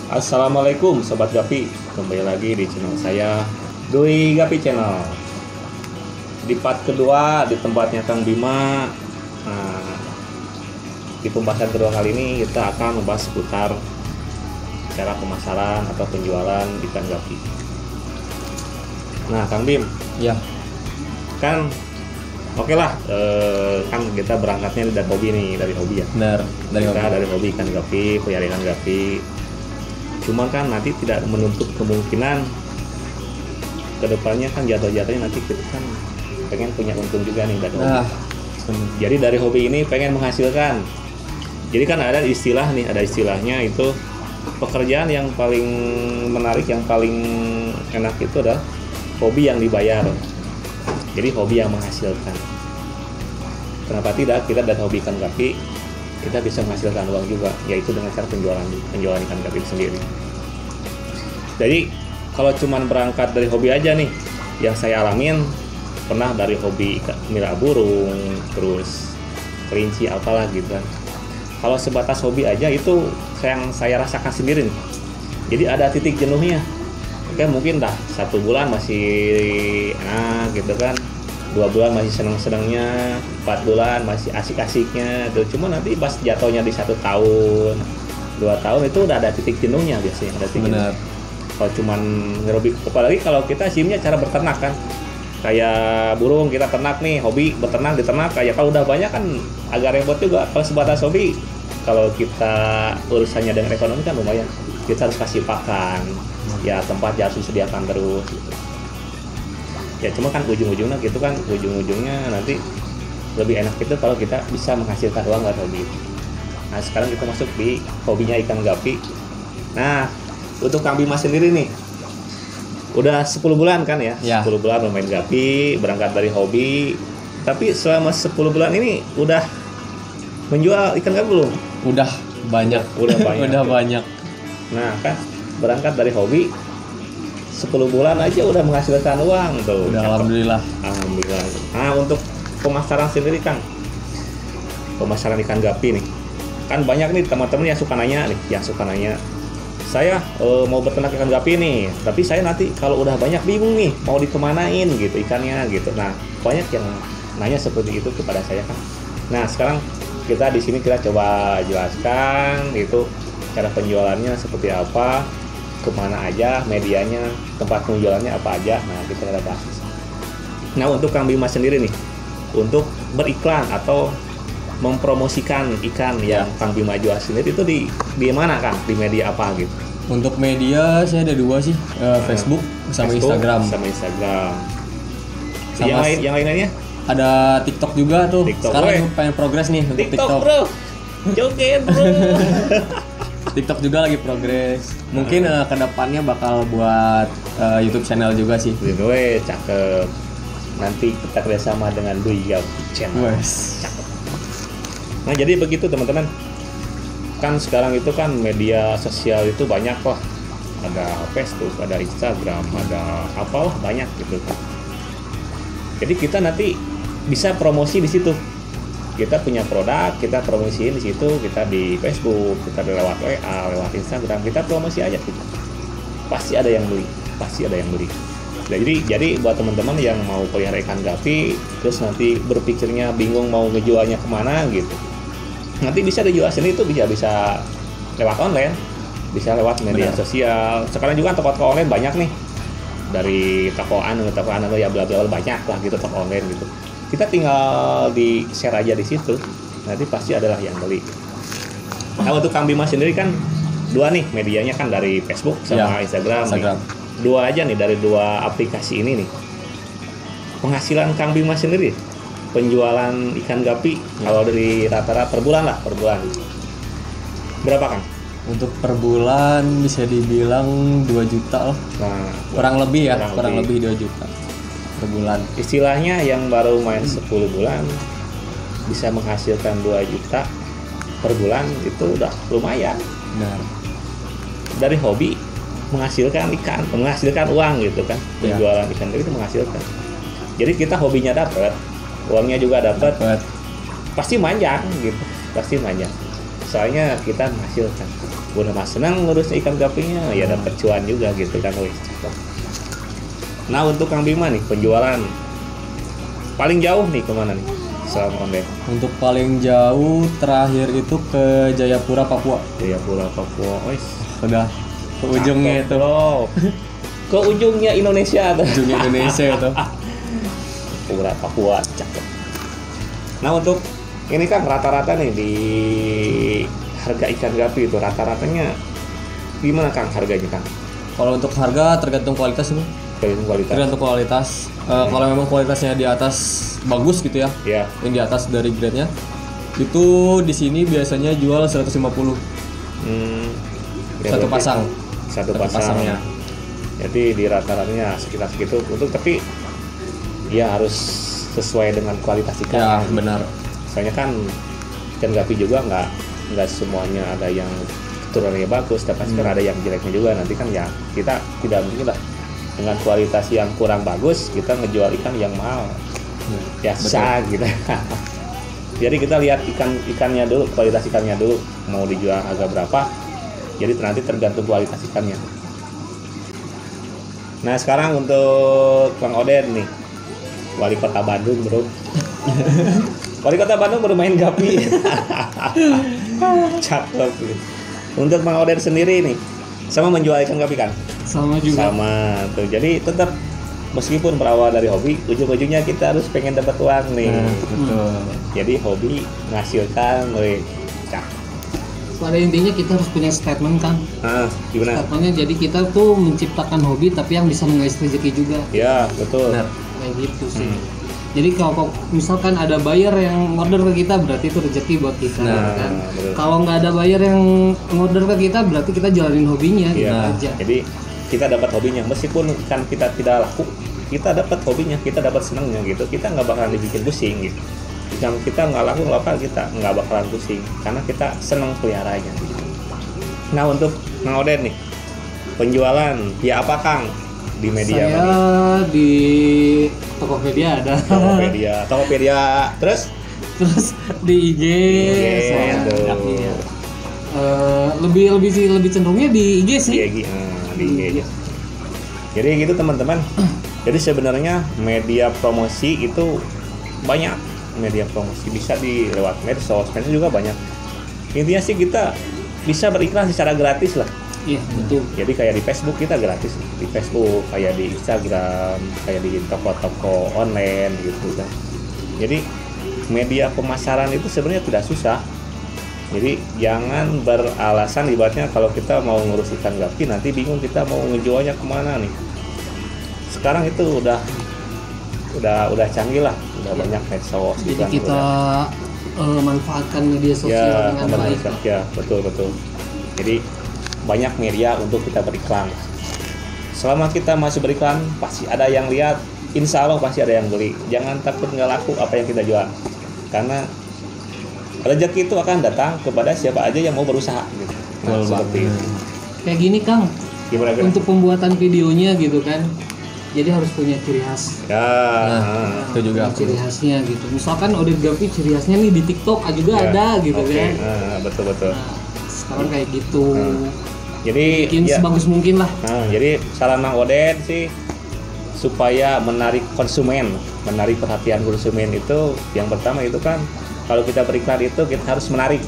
Assalamualaikum Sobat Gapi, kembali lagi di channel saya Doi Gapi Channel. Di part kedua di tempatnya Kang Bima. Nah, di pembahasan kedua kali ini kita akan membahas seputar cara pemasaran atau penjualan ikan gapi. Nah Kang Bim, Ya, kan oke lah, kan kita berangkatnya dari hobi nih, dari hobi ya. benar. Dari hobi ikan gapi, pelihara ikan gapi. Cuman kan nanti tidak menutup kemungkinan kedepannya kan jatuh-jatuhnya nanti kita kan pengen punya untung juga nih dari hobi. Jadi dari hobi ini pengen menghasilkan. Jadi kan ada istilah nih, ada istilahnya itu pekerjaan yang paling menarik, yang paling enak itu adalah hobi yang dibayar. Jadi hobi yang menghasilkan. Kenapa tidak kita dari hobi ikan gapi kita bisa menghasilkan uang juga, yaitu dengan cara penjualan ikan gapi sendiri. Jadi kalau cuman berangkat dari hobi aja nih, yang saya alamin pernah dari hobi melihara burung, terus kelinci apalah gitu kan. Kalau sebatas hobi aja itu yang saya rasakan sendiri nih. Jadi ada titik jenuhnya. Oke, mungkin dah 1 bulan masih gitu kan, 2 bulan masih senang-senangnya, 4 bulan masih asik-asiknya tuh. Cuma nanti pas jatuhnya di 1 tahun, 2 tahun itu udah ada titik jenuhnya biasanya. Ada titik Benar. Kalau cuman ngerobi, apalagi kalau kita simnya cara berternak kan, kayak burung kita ternak nih, hobi beternak di ternak, kayak kalau udah banyak kan agak repot juga. Kalau sebatas hobi, kalau kita urusannya dengan ekonomi kan lumayan, kita harus kasih pakan, ya tempat ya harus disediakan terus gitu. Ya cuma kan ujung-ujungnya gitu kan, ujung-ujungnya nanti lebih enak itu kalau kita bisa menghasilkan uang dari hobi. Nah sekarang kita masuk di hobinya ikan gapi. Nah untuk Kang Bima sendiri nih udah 10 bulan kan ya? Ya. 10 bulan bermain gapi, berangkat dari hobi. Tapi selama 10 bulan ini udah menjual ikan gapi belum? Udah banyak. Udah banyak. Udah banyak. Nah kan berangkat dari hobi 10 bulan aja udah menghasilkan uang tuh. Udah alhamdulillah. Alhamdulillah. Nah untuk pemasaran sendiri Kang, pemasaran ikan gapi nih, kan banyak nih teman-teman yang suka nanya, saya mau beternak ikan gapi nih, tapi saya nanti kalau udah banyak bingung nih mau dikemanain gitu ikannya gitu. Nah banyak yang nanya seperti itu kepada saya kan. Nah sekarang kita di sini kita coba jelaskan gitu cara penjualannya seperti apa, kemana aja medianya, tempat penjualannya apa aja. Nah kita ada bahas. Nah untuk Kang Bima sendiri nih, untuk beriklan atau mempromosikan ikan yang Kang Bima jual sendiri itu di mana Kang? Di media apa gitu? Untuk media saya ada 2 sih, Facebook sama Instagram. Sama Instagram. Sama Yang lainnya? Ada TikTok juga tuh. TikTok, Sekarang weh. pengen progres nih untuk TikTok. Bro, joget bro. TikTok juga lagi progres. Mungkin kedepannya bakal buat YouTube channel juga sih. Wih, cakep. Nanti kita kerjasama dengan Doi Gapi Channel. Wes. Cakep. Nah jadi begitu teman-teman. Kan sekarang itu kan media sosial itu banyak lah. Ada Facebook, ada Instagram, ada apalah banyak gitu kan. Jadi kita nanti bisa promosi di situ. Kita punya produk, kita promosiin di situ, kita di Facebook, kita lewat WA, lewat Instagram, kita promosi aja gitu. Pasti ada yang beli, pasti ada yang beli. Nah, jadi buat teman-teman yang mau pelihara ikan gapi, terus nanti berpikirnya bingung mau ngejualnya kemana gitu, nanti bisa dijual sini itu bisa lewat online, bisa lewat media sosial. Sekarang juga toko-toko online banyak nih, dari toko ya bla bla banyak lah gitu toko online gitu. Kita tinggal di share aja di situ, nanti pasti adalah yang beli. Nah untuk Kang Bima sendiri kan 2 nih medianya kan, dari Facebook sama Instagram. Nih. 2 aja nih dari 2 aplikasi ini nih. Penghasilan Kang Bima sendiri penjualan ikan gapi kalau dari rata-rata per bulan berapa Kang? Untuk per bulan bisa dibilang 2 juta lah. Nah, Kurang lebih 2 juta per bulan. Istilahnya yang baru main 10 bulan bisa menghasilkan 2 juta per bulan itu udah lumayan. Benar. Dari hobi menghasilkan ikan, menghasilkan uang gitu kan. Penjualan ikan itu menghasilkan. Jadi kita hobinya dapat, uangnya juga dapat. Pasti manjang gitu, pasti manjang. Soalnya kita menghasilkan. udah mas senang ngurus ikan gapinya ya dapat cuan juga gitu kan. Wih, cakep. Nah untuk Kang Bima nih penjualan paling jauh nih kemana nih selama online? Untuk paling jauh terakhir itu ke Jayapura, Papua. Jayapura, Papua. Wih, Udah ke ujungnya itu. loh. Ke ujungnya Indonesia tuh. Ujungnya Indonesia itu. Jayapura, Papua, cakep. Nah untuk ini kan rata-rata nih di harga ikan gapi itu rata-ratanya gimana Kang harganya Kang? Kalau untuk harga tergantung kualitas itu. Kualitas. Tergantung kualitas. Kalau memang kualitasnya di atas bagus gitu ya, Ya. yang di atas dari grade-nya, itu di sini biasanya jual 150 Ya, satu berarti pasang. Satu Satu pasang. pasangnya. Jadi di rata-ratanya sekitar segitu untuk tapi ya harus sesuai dengan kualitas Ya ikan. benar. Soalnya kan ikan gapi juga nggak semuanya ada yang turunannya bagus, tapi kan ada yang jeleknya juga. Nanti kan ya kita tidak mungkin lah dengan kualitas yang kurang bagus kita ngejual ikan yang mahal. Biasa gitu. Jadi kita lihat ikannya dulu, kualitas ikannya dulu mau dijual harga berapa. Jadi nanti tergantung kualitas ikannya. Nah sekarang untuk Bang Oden nih, wali kota Bandung bro. Wali kota Bandung bermain gapi. Cakep. Untuk Bang Oden sendiri nih, sama menjual ikan gapi kan? Sama juga. Sama tuh. Jadi tetap meskipun berawal dari hobi, ujung-ujungnya kita harus pengen dapat uang nih. Betul. Jadi hobi menghasilkan, weh, cakep. Pada intinya kita harus punya statement kan. Gimana? Statementnya jadi kita tuh menciptakan hobi tapi yang bisa mengais rezeki juga. Ya betul. Benar. Kayak gitu sih. Jadi kalau misalkan ada buyer yang order ke kita berarti itu rezeki buat kita Nah, kan. betul. Kalau nggak ada buyer yang order ke kita berarti kita jalanin hobinya gitu Iya. aja. Jadi kita dapat hobinya meskipun kan kita tidak laku, kita dapat hobinya, kita dapat senangnya gitu. Kita nggak bakalan dibikin pusing gitu. Yang kita nggak laku nggak apa kita nggak bakalan pusing karena kita senang peliharanya. Gitu. Nah untuk Mang Oden nih penjualan ya apa Kang di media Saya mana? di Tokopedia ada. Tokopedia, terus Terus di IG, saya tuh. iya. Lebih cenderungnya di IG sih. Di IG aja. Jadi gitu teman-teman. Jadi sebenarnya media promosi itu banyak. Media promosi bisa lewat medsos juga banyak. Intinya sih kita bisa beriklan secara gratis lah. Iya, betul. Jadi kayak di Facebook kita gratis, di Facebook, kayak di Instagram, kayak di toko-toko online gitu kan. Jadi media pemasaran itu sebenarnya tidak susah. Jadi jangan beralasan ibaratnya kalau kita mau ngurus ikan gapi nanti bingung kita mau ngejualnya kemana nih. Sekarang itu udah canggih lah, udah banyak medsos. Jadi gitu kan, kita manfaatkan media sosial ya, dengan baik. ya betul. Jadi banyak media untuk kita beriklan. Selama kita masih beriklan pasti ada yang lihat, insya Allah pasti ada yang beli. Jangan takut nggak laku apa yang kita jual, karena rezeki itu akan datang kepada siapa aja yang mau berusaha gitu. Nah, seperti itu. Kayak gini Kang, Gimana? untuk pembuatan videonya gitu kan. Jadi harus punya ciri khas. Ya, Itu juga Ciri khasnya gitu. Misalkan Oden Gapi ciri khasnya nih di TikTok juga ya. ada gitu Oke, kan. betul. Nah, sekarang kayak gitu. Jadi Bikin ya, sebagus mungkin lah. jadi saran Mang Oden sih supaya menarik konsumen, menarik perhatian konsumen itu yang pertama itu kan kalau kita beriklan itu kita harus menarik.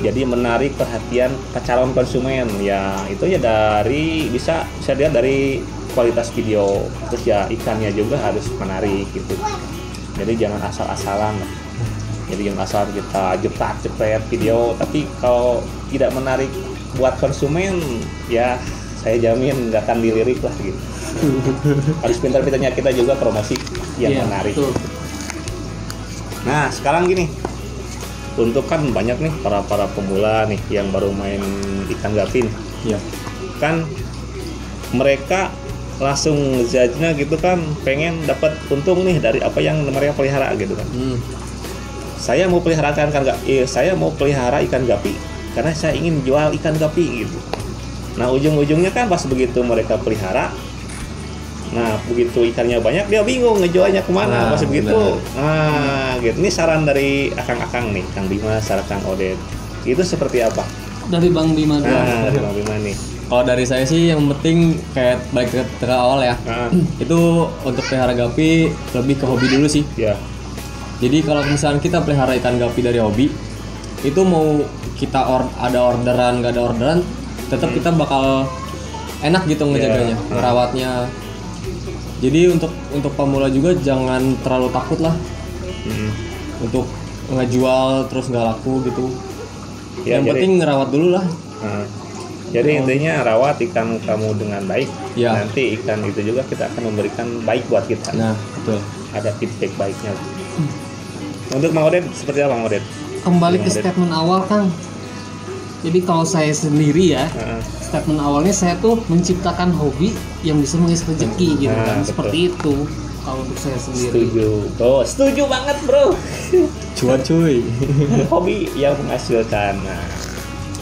Jadi menarik perhatian calon konsumen ya itu ya dari bisa dilihat dari kualitas video, terus ya ikannya juga harus menarik gitu. Jadi jangan asal-asalan. Jadi jangan asal kita jepret video, tapi kalau tidak menarik buat konsumen ya saya jamin nggak akan dilirik lah gitu. Harus pintar-pintarnya kita juga promosi yang Iya, menarik. betul. Nah sekarang gini, untuk kan banyak nih para pemula nih yang baru main ikan gapi nih. Iya. Kan mereka langsung ngejudge-nya gitu kan pengen dapat untung nih dari apa yang mereka pelihara gitu kan. Saya mau pelihara saya mau pelihara ikan gapi karena saya ingin jual ikan gapi gitu. Nah ujung-ujungnya kan pas begitu mereka pelihara, nah begitu ikannya banyak dia bingung ngejualnya kemana. Nah, Pas begitu, benar. gitu. Ini saran dari akang-akang nih, Kang Bima, saran Kang Oden. Itu seperti apa? dari Bang Bima dulu. Nah, dari Bang Bima nih. Kalau dari saya sih yang penting kayak balik ke awal ya. Itu untuk pelihara gapi lebih ke hobi dulu sih. Ya. Jadi kalau misalnya kita pelihara ikan gapi dari hobi, itu mau kita ada orderan nggak ada orderan, tetap kita bakal enak gitu ngejaganya, ngerawatnya. Jadi untuk pemula juga jangan terlalu takut lah untuk ngejual terus nggak laku gitu. Ya, yang penting ngerawat dulu lah. Jadi intinya rawat ikan kamu dengan baik. Ya. Nanti ikan itu juga kita akan memberikan baik buat kita. Nah, betul. Ada feedback baiknya. Untuk Mang Oded seperti apa Mang Oded? Kembali ke statement awal Kang. Jadi kalau saya sendiri ya, statement awalnya saya tuh menciptakan hobi yang bisa mengisi rezeki gitu kan. Betul. Seperti itu kalau untuk saya sendiri. Setuju. Oh, setuju banget, Bro. Cuan cuy. Hobi yang menghasilkan. Nah,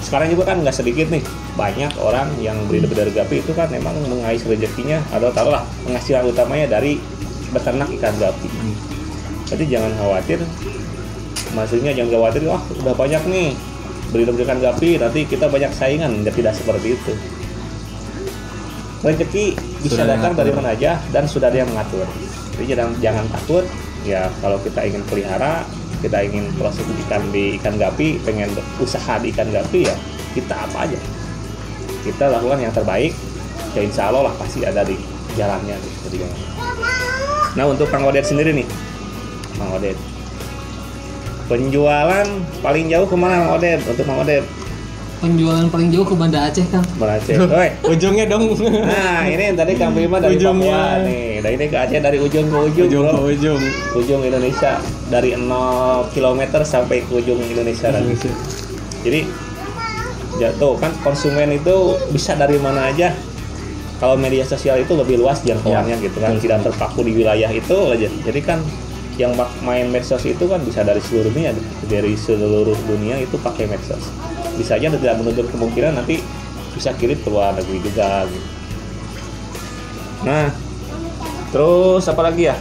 sekarang juga kan nggak sedikit nih banyak orang yang breeder gapi itu kan memang mengais rezekinya atau taruhlah penghasilan utamanya dari beternak ikan gapi. Jadi jangan khawatir, maksudnya jangan khawatir, wah udah banyak nih breeder ikan gapi nanti kita banyak saingan. Tidak seperti itu. Rezeki bisa datang dari mana aja dan sudah ada yang mengatur. Jadi jangan takut. Ya kalau kita ingin pelihara, kita ingin proses ikan di ikan gapi, pengen usaha di ikan gapi ya kita apa aja kita lakukan yang terbaik, ya insya Allah lah pasti ada di jalannya gitu. Nah untuk Kang Oded sendiri nih, Mang Oded, penjualan paling jauh kemana Mang Oded? Untuk Mang Oded Penjualan paling jauh ke Banda Aceh Kang. Banda Aceh. Oi. Ujungnya dong. Nah ini tadi Kang Bima dari Papua nih, dan ini ke Aceh dari ujung ke ujung, bro. Ujung Indonesia dari 0 km sampai ke ujung Indonesia lagi. Jadi jatuh kan konsumen itu bisa dari mana aja. Kalau media sosial itu lebih luas jangkauannya gitu kan, tidak terpaku di wilayah itu aja. Jadi kan yang main medsos itu kan bisa dari seluruh dunia itu pakai medsos. Bisa aja tidak menutup kemungkinan nanti bisa kirim ke luar negeri juga gitu. Nah, terus apa lagi ya?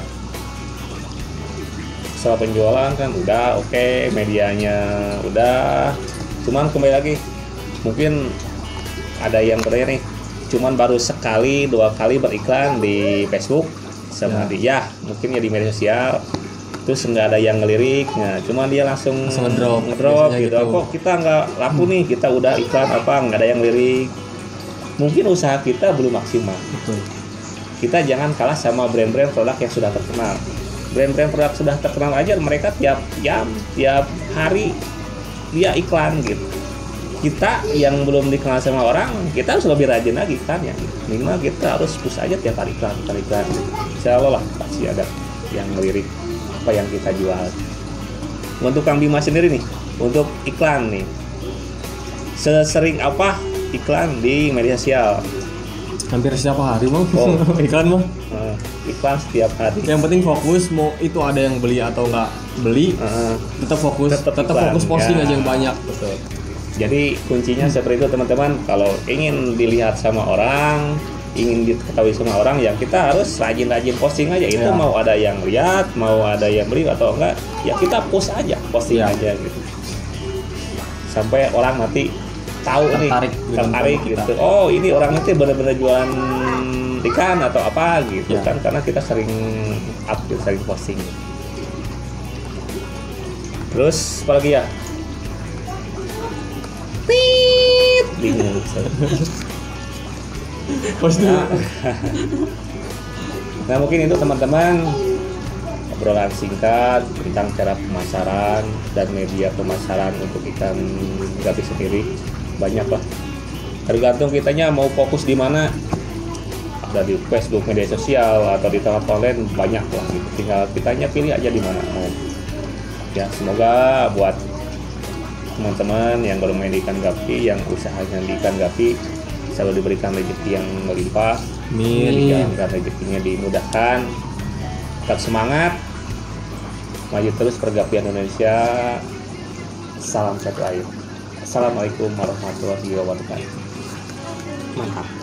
Setelah penjualan kan udah oke, medianya udah. Cuman kembali lagi, mungkin ada yang bertanya nih, cuman baru sekali 2 kali beriklan di Facebook sama dia, mungkin ya di media sosial. Terus nggak ada yang ngelirik, nah cuman dia langsung ngedrop gitu. Kok kita nggak laku nih, kita udah iklan apa nggak ada yang ngelirik. Mungkin usaha kita belum maksimal. Betul. Kita jangan kalah sama brand-brand produk yang sudah terkenal. Brand-brand produk sudah terkenal aja mereka tiap jam, tiap hari dia iklan gitu. Kita yang belum dikenal sama orang, kita harus lebih rajin lagi kan ya. Minimal kita harus push aja tiap hari iklan. Insya Allah lah pasti ada yang ngelirik apa yang kita jual. Untuk Kang Bima sendiri nih, untuk iklan nih, sesering apa iklan di media sosial? Hampir setiap hari bang. Iklan bang. Iklan setiap hari. Yang penting fokus, mau itu ada yang beli atau nggak beli, tetap fokus, tetap fokus posting aja yang banyak. Betul. Jadi kuncinya seperti itu teman-teman. Kalau ingin dilihat sama orang, ingin diketahui sama orang, ya kita harus rajin-rajin posting aja. Itu mau ada yang lihat, mau ada yang beli atau enggak, ya kita post aja, posting aja gitu. Sampai orang nanti tahu tertarik gitu. Oh ini orang itu benar-benar jualan ikan atau apa gitu kan, karena kita sering update, sering posting. Terus apa lagi ya? Bingung. Nah mungkin itu teman-teman obrolan singkat tentang cara pemasaran dan media pemasaran untuk ikan gapi sendiri. Banyak lah, tergantung kitanya mau fokus di mana. Ada di Facebook, media sosial, atau di tempat online, banyak lah gitu. Tinggal kitanya pilih aja di mana mau. Ya semoga buat teman-teman yang bermain di ikan gapi, yang usahanya di ikan gapi, selalu diberikan rezeki yang melimpah. Amin. Rezekinya dimudahkan. Tetap semangat, maju terus pergapian Indonesia. Salam satu air. Assalamualaikum warahmatullahi wabarakatuh. Mantap.